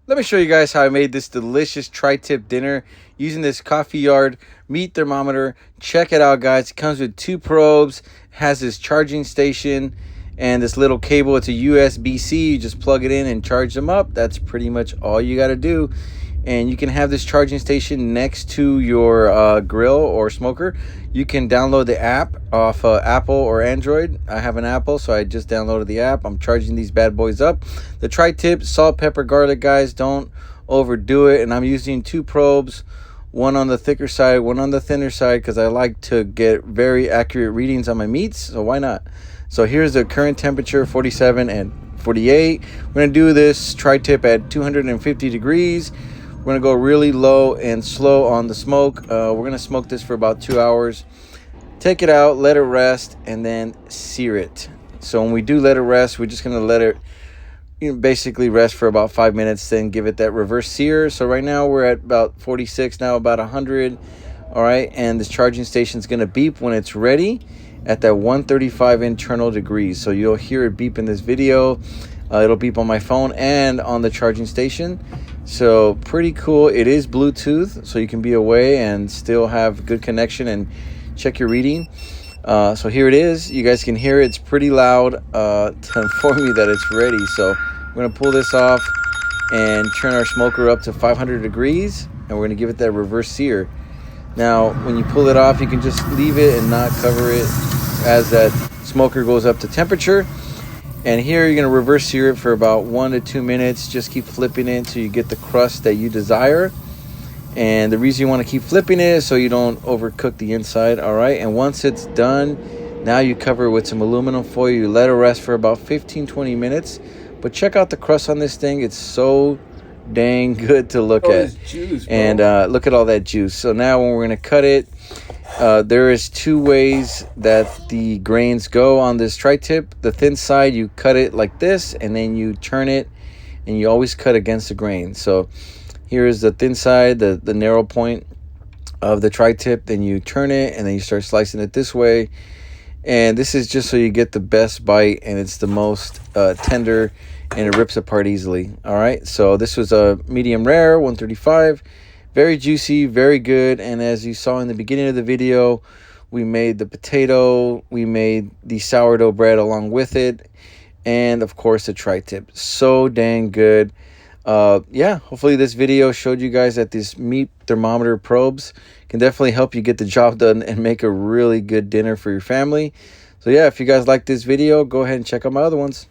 Let me show you guys how I made this delicious tri-tip dinner using this Coffee Yard meat thermometer. Check it out, guys. It comes with two probes, has this charging station, and this little cable. It's a USB-C. You just plug it in and charge them up. That's pretty much all you got to do. And you can have this charging station next to your grill or smoker. You can download the app off Apple or Android. I have an Apple, so I just downloaded the app. I'm charging these bad boys up. The tri-tip, salt, pepper, garlic, guys. Don't overdo it. And I'm using two probes, one on the thicker side, one on the thinner side, because I like to get very accurate readings on my meats, so why not? So here's the current temperature, 47 and 48. We're going to do this tri-tip at 250 degrees. We're going to go really low and slow on the smoke. We're going to smoke this for about 2 hours. Take it out, let it rest, and then sear it. So when we do let it rest, we're just going to let it basically rest for about 5 minutes, then give it that reverse sear. So right now we're at about 46, now about 100. All right, and this charging station is going to beep when it's ready at that 135 internal degrees. So you'll hear it beep in this video. It'll beep on my phone and on the charging station. So pretty cool. It is Bluetooth, so you can be away and still have good connection and check your reading. So here it is. You guys can hear it. It's pretty loud to inform you that it's ready. So we're going to pull this off and turn our smoker up to 500 degrees, and we're going to give it that reverse sear. Now, when you pull it off, you can just leave it and not cover it as that smoker goes up to temperature. And here you're going to reverse sear it for about 1 to 2 minutes. Just keep flipping it until you get the crust that you desire. And the reason you want to keep flipping it is so you don't overcook the inside. All right. And once it's done, now you cover it with some aluminum foil. You let it rest for about 15-20 minutes. But check out the crust on this thing. It's so dang good to look at. Juice, bro. And look at all that juice. So now when we're going to cut it, there is two ways that the grains go on this tri-tip. The thin side, you cut it like this, and then you turn it, and you always cut against the grain. So here is the thin side, the narrow point of the tri-tip. Then you turn it, and then you start slicing it this way. And this is just so you get the best bite, and it's the most tender, and it rips apart easily. All right, so this was a medium rare, 135. Very juicy, very good. And as you saw in the beginning of the video, we made the potato, we made the sourdough bread along with it, and of course the tri-tip. So dang good. Yeah, hopefully this video showed you guys that these meat thermometer probes can definitely help you get the job done and make a really good dinner for your family. So yeah, if you guys like this video, go ahead and check out my other ones.